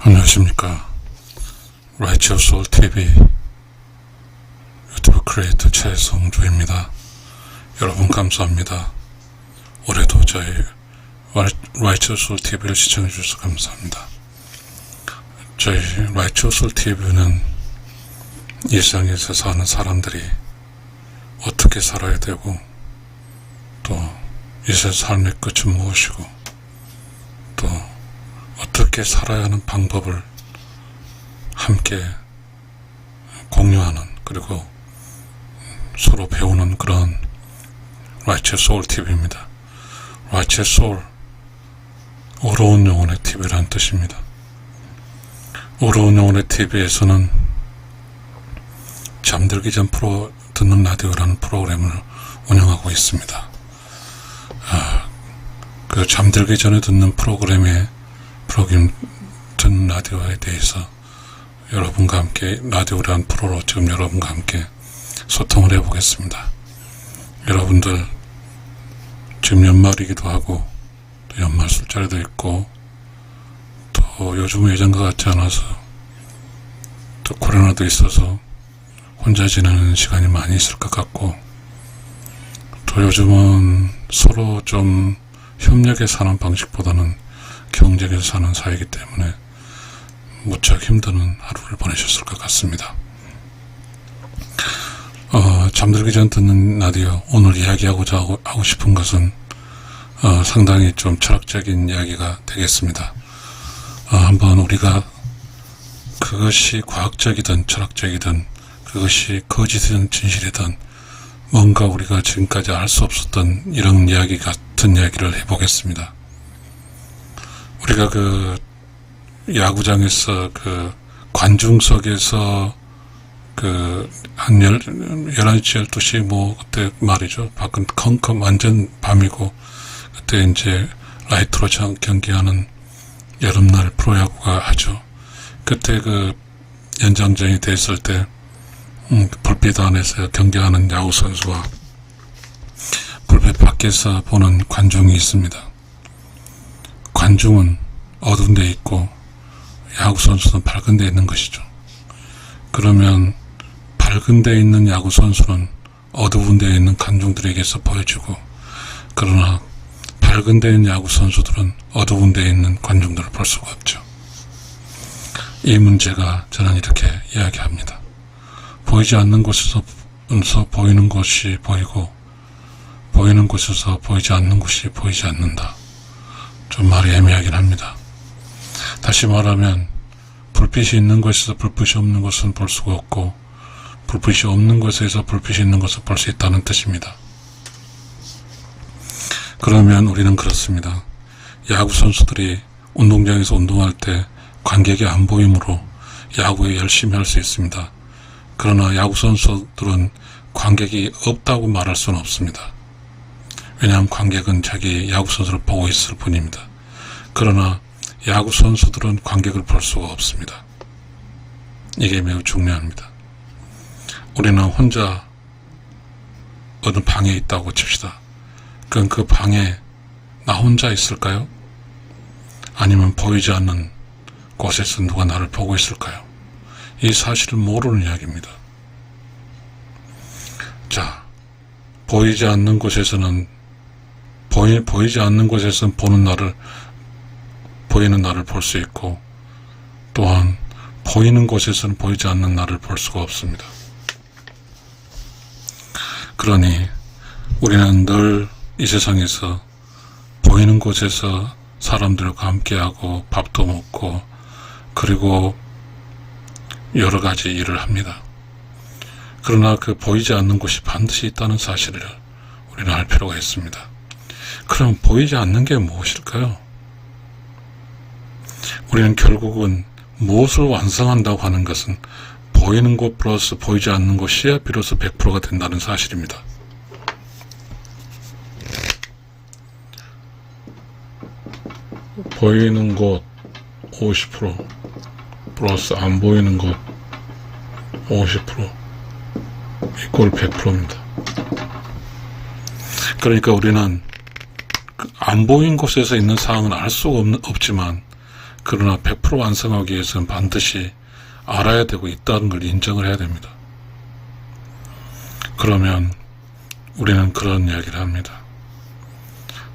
안녕하십니까. Righteous Soul TV 유튜브 크리에이터 최성조입니다. 여러분 감사합니다. 올해도 저희 Righteous Soul TV를 시청해 주셔서 감사합니다. 저희 Righteous Soul TV는 이 세상에서 사는 사람들이 어떻게 살아야 되고 또 이 세상 삶의 끝은 무엇이고 또 어떻게 살아야 하는 방법을 함께 공유하는, 그리고 서로 배우는 그런 Righteous Soul TV입니다. Righteous Soul, 의로운 영혼의 TV라는 뜻입니다. 의로운 영혼의 TV에서는 잠들기 전 듣는 라디오라는 프로그램을 운영하고 있습니다. 그 잠들기 전에 듣는 프로그램 듣는 라디오에 대해서 여러분과 함께 라디오라는 프로로 지금 여러분과 함께 소통을 해보겠습니다. 여러분들 지금 연말이기도 하고 또 연말 술자리도 있고 또 요즘은 예전과 같지 않아서 또 코로나도 있어서 혼자 지내는 시간이 많이 있을 것 같고 또 요즘은 서로 좀 협력해 사는 방식보다는 경쟁해서 사는 사이이기 때문에 무척 힘든 하루를 보내셨을 것 같습니다. 잠들기 전 듣는 라디오, 오늘 이야기하고자 하고 싶은 것은 상당히 좀 철학적인 이야기가 되겠습니다. 한번 우리가 그것이 과학적이든 철학적이든 그것이 거짓이든 진실이든 뭔가 우리가 지금까지 알 수 없었던 이런 이야기 같은 이야기를 해보겠습니다. 우리가 그 야구장에서 그 관중석에서 그 한 11시 12시 뭐 그때 말이죠. 밖은 컴컴 완전 밤이고 그때 이제 라이트로 경기하는 여름날 프로야구가 하죠. 그때 그 연장전이 됐을 때 불빛 안에서 경기하는 야구 선수와 불빛 밖에서 보는 관중이 있습니다. 관중은 어두운 데 있고 야구 선수는 밝은 데 있는 것이죠. 그러면 밝은 데 있는 야구 선수는 어두운 데 있는 관중들에게서 보여주고, 그러나 밝은 데 있는 야구 선수들은 어두운 데 있는 관중들을 볼 수가 없죠. 이 문제가 저는 이렇게 이야기합니다. 보이지 않는 곳에서 보이는 것이 보이고 보이는 곳에서 보이지 않는 것이 보이지 않는다. 좀 말이 애매하긴 합니다. 다시 말하면 불빛이 있는 곳에서 불빛이 없는 것은 볼 수가 없고 불빛이 없는 곳에서 불빛이 있는 것을 볼 수 있다는 뜻입니다. 그러면 우리는 그렇습니다. 야구 선수들이 운동장에서 운동할 때 관객이 안 보이므로 야구에 열심히 할 수 있습니다. 그러나 야구 선수들은 관객이 없다고 말할 수는 없습니다. 왜냐하면 관객은 자기 야구 선수를 보고 있을 뿐입니다. 그러나 야구 선수들은 관객을 볼 수가 없습니다. 이게 매우 중요합니다. 우리는 혼자 어느 방에 있다고 칩시다. 그럼 그 방에 나 혼자 있을까요? 아니면 보이지 않는 곳에서 누가 나를 보고 있을까요? 이 사실을 모르는 이야기입니다. 자, 보이지 않는 곳에서는 보이지 않는 곳에서는 보이는 나를 볼 수 있고, 또한 보이는 곳에서는 보이지 않는 나를 볼 수가 없습니다. 그러니 우리는 늘 이 세상에서 보이는 곳에서 사람들과 함께하고 밥도 먹고 그리고 여러 가지 일을 합니다. 그러나 그 보이지 않는 곳이 반드시 있다는 사실을 우리는 알 필요가 있습니다. 그럼 보이지 않는 게 무엇일까요? 우리는 결국은 무엇을 완성한다고 하는 것은 보이는 곳 플러스 보이지 않는 곳이야 비로소 100%가 된다는 사실입니다. 보이는 곳 50% 플러스 안 보이는 곳 50% 이꼴 100%입니다. 그러니까 우리는 안 보인 곳에서 있는 상황은 알 수가 없지만 그러나 100% 완성하기 위해서는 반드시 알아야 되고 있다는 걸 인정을 해야 됩니다. 그러면 우리는 그런 이야기를 합니다.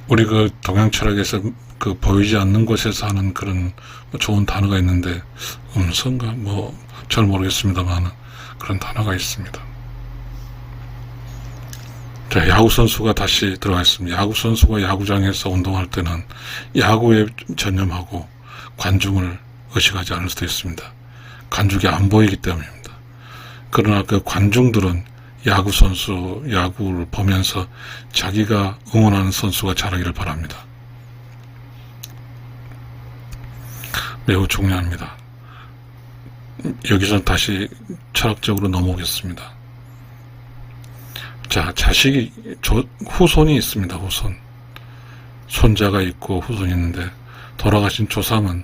우리 그 동양 철학에서 그 보이지 않는 곳에서 하는 그런 좋은 단어가 있는데, 음성가 잘 모르겠습니다만 그런 단어가 있습니다. 자, 야구 선수가 다시 들어가 있습니다. 야구 선수가 야구장에서 운동할 때는 야구에 전념하고 관중을 의식하지 않을 수도 있습니다. 관중이 안 보이기 때문입니다. 그러나 그 관중들은 야구 선수, 야구를 보면서 자기가 응원하는 선수가 잘하기를 바랍니다. 매우 중요합니다. 여기서 다시 철학적으로 넘어오겠습니다. 자, 자식이, 후손이 있습니다, 후손. 손자가 있고 후손이 있는데, 돌아가신 조상은,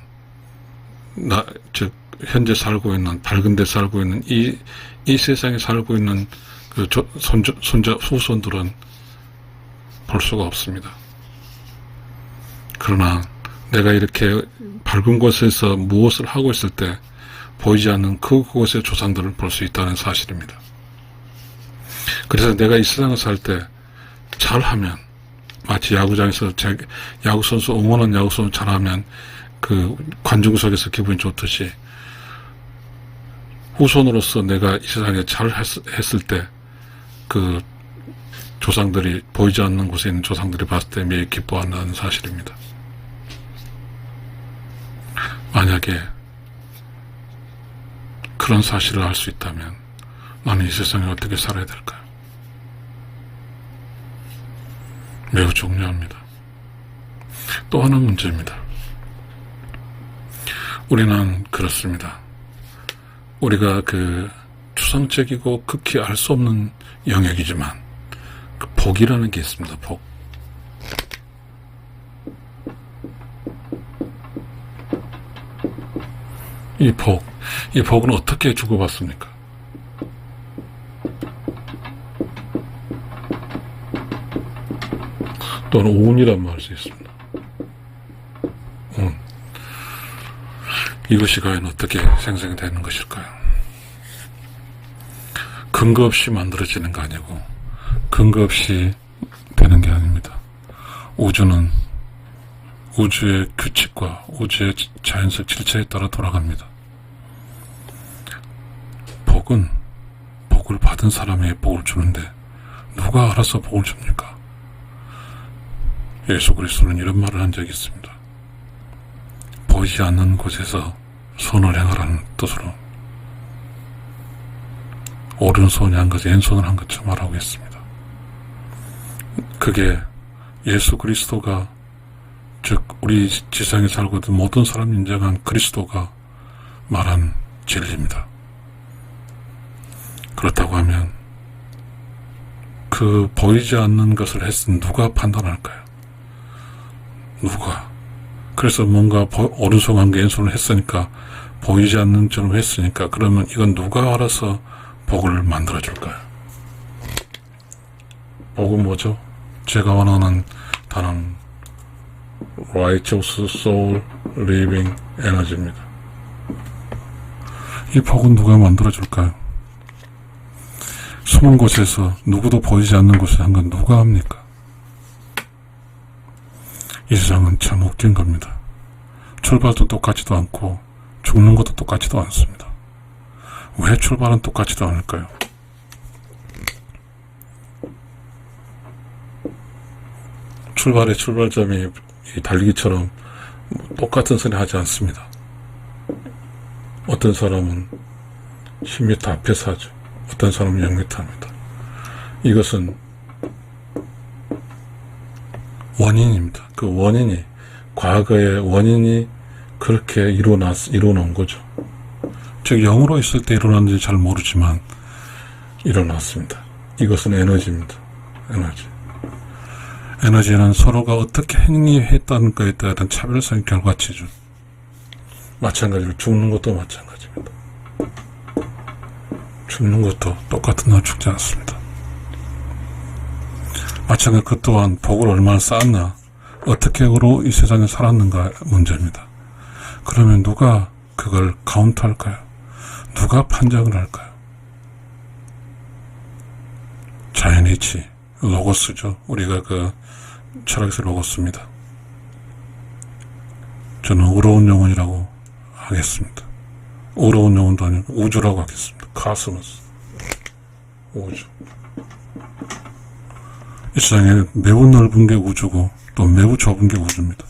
현재 살고 있는, 밝은 데 살고 있는, 이 세상에 살고 있는 그 손자, 후손들은 볼 수가 없습니다. 그러나 내가 이렇게 밝은 곳에서 무엇을 하고 있을 때 보이지 않는 그곳의 조상들을 볼 수 있다는 사실입니다. 그래서 내가 이 세상을 살 때 잘하면, 마치 야구장에서 야구 선수, 응원한 야구 선수 잘하면 그 관중 속에서 기분이 좋듯이, 후손으로서 내가 이 세상에 잘 했을 때 그 조상들이, 보이지 않는 곳에 있는 조상들이 봤을 때 매일 기뻐한다는 사실입니다. 만약에 그런 사실을 알 수 있다면 나는 이 세상에 어떻게 살아야 될까요? 매우 중요합니다. 또 하나 문제입니다. 우리는 그렇습니다. 우리가 그 추상적이고 극히 알 수 없는 영역이지만 그 복이라는 게 있습니다. 복. 이 복은 어떻게 주고받습니까? 또는 운이란 말일 수 있습니다. 운. 이것이 과연 어떻게 생성되는 것일까요? 근거 없이 만들어지는 거 아니고 근거 없이 되는 게 아닙니다. 우주는 우주의 규칙과 우주의 자연적 질서에 따라 돌아갑니다. 복을 받은 사람에게 복을 주는데 누가 알아서 복을 줍니까? 예수 그리스도는 이런 말을 한 적이 있습니다. 보이지 않는 곳에서 선을 행하라는 뜻으로 오른손이 한 것을 왼손을 한 것처럼 말하고 있습니다. 그게 예수 그리스도가, 즉 우리 지상에 살고 있는 모든 사람 인정한 그리스도가 말한 진리입니다. 그렇다고 하면 그 보이지 않는 것을 했으면 누가 판단할까요? 누가? 그래서 뭔가 오른손 한 게 왼손을 했으니까, 보이지 않는 점을 했으니까, 그러면 이건 누가 알아서 복을 만들어줄까요? 복은 뭐죠? 제가 원하는 단어는 Righteous Soul Living Energy입니다. 이 복은 누가 만들어줄까요? 숨은 곳에서, 누구도 보이지 않는 곳에 한 건 누가 합니까? 이 세상은 참 웃긴 겁니다. 출발도 똑같지도 않고 죽는 것도 똑같지도 않습니다. 왜 출발은 똑같지도 않을까요? 출발의 출발점이 이 달리기처럼 똑같은 소리 하지 않습니다. 어떤 사람은 10m 앞에서 하죠. 어떤 사람은 0m 합니다. 이것은 원인입니다. 그 원인이, 과거의 원인이 그렇게 일어놓은 거죠. 즉, 0으로 있을 때 일어났는지 잘 모르지만 일어났습니다. 이것은 에너지입니다. 에너지는 서로가 어떻게 행위했다는 것에 따른 차별성의 결과치죠. 마찬가지로 죽는 것도 마찬가지입니다. 죽는 것도 똑같은 날 죽지 않습니다. 마찬가지로 그 또한 복을 얼마나 쌓았나, 어떻게 이 세상에 살았는가 문제입니다. 그러면 누가 그걸 카운트할까요? 누가 판정을 할까요? 자연이치, 로고스죠. 우리가 그 철학에서 로고스입니다. 저는 의로운 영혼이라고 하겠습니다. 의로운 영혼도 아니고 우주라고 하겠습니다. 카스모스, 우주. 이 세상에 매우 넓은 게 우주고 또 매우 좁은 게 우주입니다.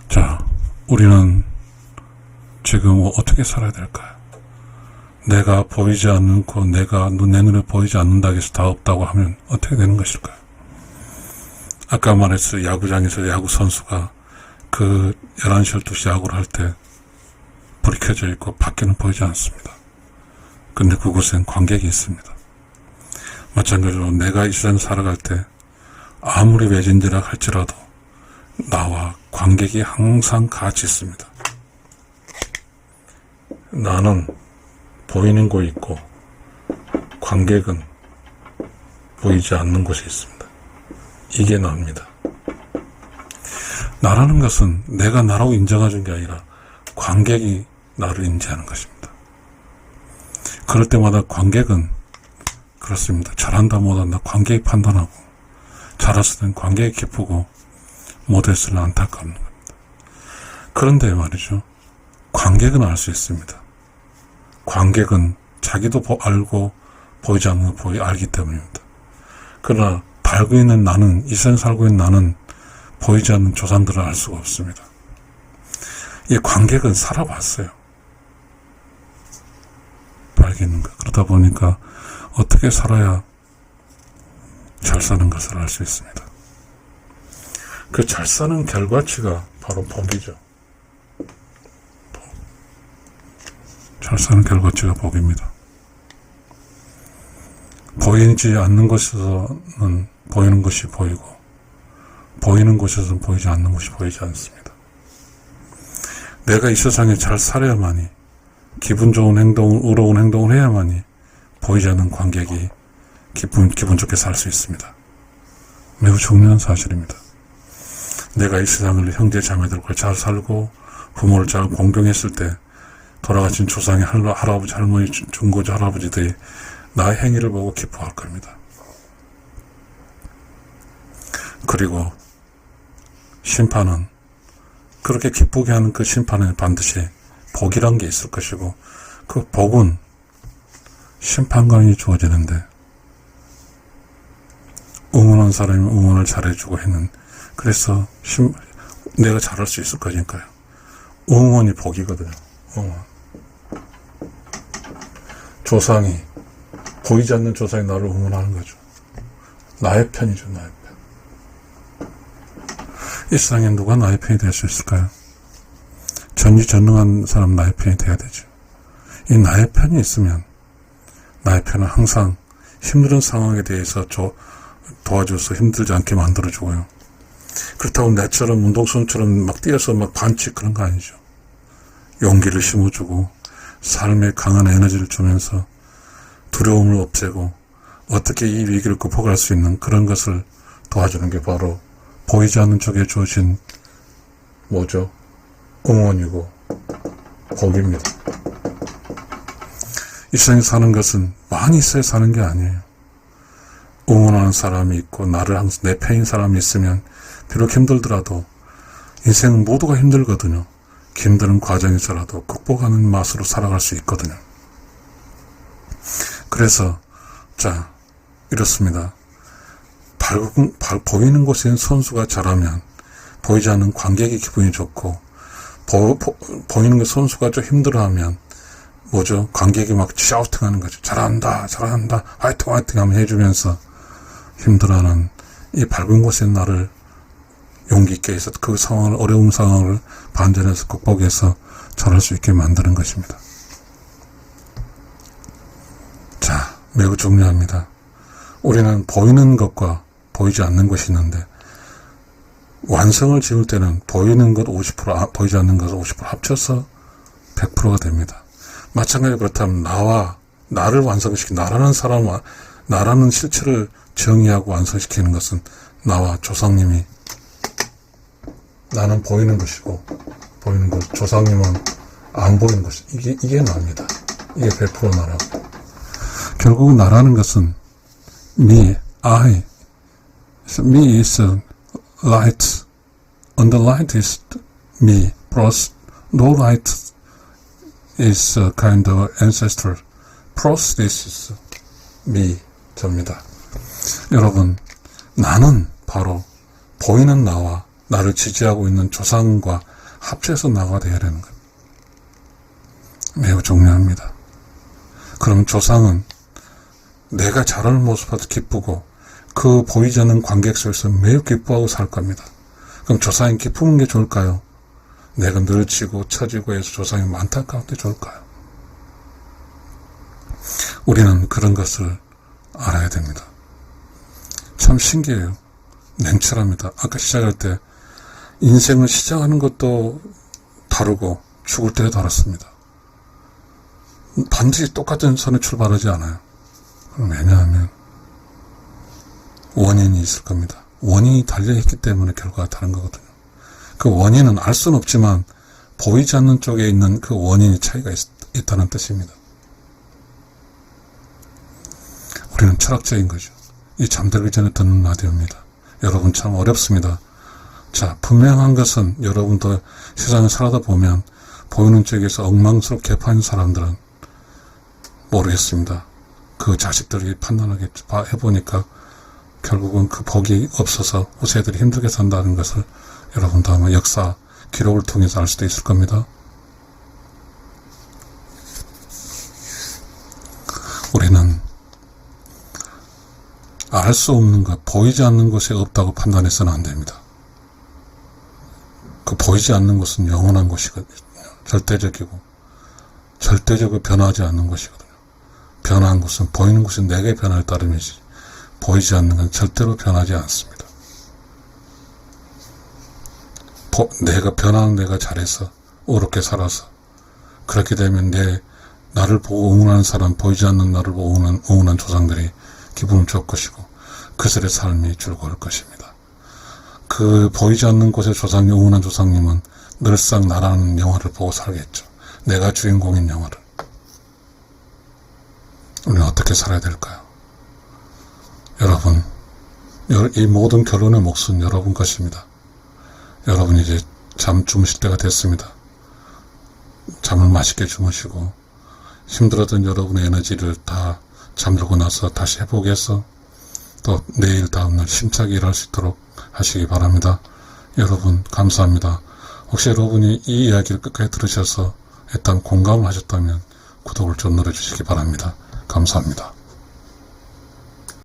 자, 우리는 지금 어떻게 살아야 될까요? 내가 보이지 않고 내가 내 눈에 보이지 않는다고 해서 다 없다고 하면 어떻게 되는 것일까요? 아까 말했어요. 야구장에서 야구 선수가 그 11시, 12시 야구를 할 때 불이 켜져 있고 밖에는 보이지 않습니다. 근데 그곳엔 관객이 있습니다. 마찬가지로 내가 이 세상을 살아갈 때 아무리 외진지라 할지라도 나와 관객이 항상 같이 있습니다. 나는 보이는 곳에 있고 관객은 보이지 않는 곳에 있습니다. 이게 나입니다. 나라는 것은 내가 나라고 인정해준 게 아니라 관객이 나를 인지하는 것입니다. 그럴 때마다 관객은 그렇습니다. 잘한다 못한다 관객이 판단하고 잘했을 땐 관객이 기쁘고 못했을 땐 안타까운 겁니다. 그런데 말이죠. 관객은 알 수 있습니다. 관객은 자기도 알고 보이지 않는 거 알기 때문입니다. 그러나 살고 있는 나는, 이 세상에 살고 있는 나는 보이지 않는 조상들을 알 수가 없습니다. 이 관객은 살아봤어요. 알겠는 거. 그러다 보니까 어떻게 살아야 잘 사는 것을 알 수 있습니다. 그 잘 사는 결과치가 바로 복이죠. 잘 사는 결과치가 복입니다. 보이지 않는 곳에서는 보이는 것이 보이고 보이는 곳에서는 보이지 않는 것이 보이지 않습니다. 내가 이 세상에 잘 살아야만이 기분 좋은 행동을, 의로운 행동을 해야만이 보이지 않는 관객이 기분 좋게 살 수 있습니다. 매우 중요한 사실입니다. 내가 이 세상을 형제 자매들과 잘 살고 부모를 잘 공경했을 때 돌아가신 조상의 할아버지, 할머니, 중고조 할아버지들이 나의 행위를 보고 기뻐할 겁니다. 그리고 심판은 그렇게 기쁘게 하는 그 심판에 반드시 복이란 게 있을 것이고 그 복은 심판관이 주어지는데 응원한 사람이 응원을 잘해주고 했는 그래서 내가 잘할 수 있을 거니까요. 응원이 복이거든요. 응원. 조상이 보이지 않는 조상이 나를 응원하는 거죠. 나의 편이죠. 나의 편. 이 세상에 누가 나의 편이 될 수 있을까요? 전지전능한 사람 나의 편이 돼야 되죠. 이 나의 편이 있으면 나의 편은 항상 힘든 상황에 대해서 도와줘서 힘들지 않게 만들어주고요. 그렇다고 내처럼 운동선수처럼 막 뛰어서 막 반칙 그런 거 아니죠. 용기를 심어주고 삶에 강한 에너지를 주면서 두려움을 없애고 어떻게 이 위기를 극복할 수 있는 그런 것을 도와주는 게 바로 보이지 않는 쪽에 주어진 뭐죠? 응원이고 복입니다. 이 세상에 사는 것은 많이 있어야 사는 게 아니에요. 응원하는 사람이 있고 나를 항상 내 편인 사람이 있으면 비록 힘들더라도 인생은 모두가 힘들거든요. 힘든 과정에서라도 극복하는 맛으로 살아갈 수 있거든요. 그래서 자 이렇습니다. 보이는 곳에 선수가 잘하면 보이지 않는 관객의 기분이 좋고 보이는 그 선수가 좀 힘들어하면 뭐죠? 관객이 막 샤우팅하는 거죠. 잘한다 잘한다 화이팅 화이팅 하면 해주면서 힘들어하는 이 밝은 곳에 나를 용기 있게 해서 그 상황을 어려운 상황을 반전해서 극복해서 잘할 수 있게 만드는 것입니다. 자, 매우 중요합니다. 우리는 보이는 것과 보이지 않는 것이 있는데 완성을 지을 때는 보이는 것 50%, 보이지 않는 것 50% 합쳐서 100%가 됩니다. 마찬가지로 그렇다면 나를 완성시키는 나라는 사람과 나라는 실체를 정의하고 완성시키는 것은 나와 조상님이 나는 보이는 것이고, 보이는 것, 조상님은 안 보이는 것이, 이게 나입니다. 이게 100% 나라고. 결국 나라는 것은 me, I. Me is light. And the light is me. Plus, no light is a kind of ancestor. Plus, this is me. 접니다. 여러분, 나는 바로 보이는 나와 나를 지지하고 있는 조상과 합쳐서 나가 되어야 되는 것. 매우 중요합니다. 그럼 조상은 내가 자라는 모습을 기쁘고 그 보이지 않는 관객 속에서 매우 기뻐하고 살 겁니다. 그럼 조상이 기쁘는 게 좋을까요? 내가 늘 지고 처지고 해서 조상이 많다 가운데 좋을까요? 우리는 그런 것을 알아야 됩니다. 참 신기해요. 냉철합니다. 아까 시작할 때 인생을 시작하는 것도 다르고 죽을 때도 다릅니다. 반드시 똑같은 선에 출발하지 않아요. 왜냐하면 원인이 있을 겁니다. 원인이 달려있기 때문에 결과가 다른 거거든요. 그 원인은 알 수는 없지만 보이지 않는 쪽에 있는 그 원인이 차이가 있다는 뜻입니다. 우리는 철학자인 거죠. 이 잠들기 전에 듣는 라디오입니다. 여러분 참 어렵습니다. 자, 분명한 것은 여러분도 세상을 살아다 보면 보이는 쪽에서 엉망스럽게 파는 사람들은 모르겠습니다. 그 자식들이 판단하게 해보니까 결국은 그 복이 없어서 후세들이 힘들게 산다는 것을 여러분도 아마 역사 기록을 통해서 알 수도 있을 겁니다. 우리는 알 수 없는 것, 보이지 않는 것이 없다고 판단해서는 안 됩니다. 그 보이지 않는 것은 영원한 것이거든요. 절대적이고 절대적으로 변하지 않는 것이거든요. 변한 것은 보이는 것이 내게 변할 따름이지 보이지 않는 건 절대로 변하지 않습니다. 내가 변하는 내가 잘해서 옳게 살아서 그렇게 되면 나를 보고 응원하는 사람, 보이지 않는 나를 보고 응원한 조상들이 기분을 좋을 것이고 그들의 삶이 즐거울 것입니다. 그 보이지 않는 곳에 조상이 응원한 조상님은 늘상 나라는 영화를 보고 살겠죠. 내가 주인공인 영화를. 우리는 어떻게 살아야 될까요? 여러분, 이 모든 결론의 몫은 여러분 것입니다. 여러분 이제 주무실 때가 됐습니다. 잠을 맛있게 주무시고 힘들었던 여러분의 에너지를 다 잠들고 나서 다시 회복해서 또 내일 다음날 힘차게 일할 수 있도록 하시기 바랍니다. 여러분 감사합니다. 혹시 여러분이 이 이야기를 끝까지 들으셔서 일단 공감을 하셨다면 구독을 좀 눌러주시기 바랍니다. 감사합니다.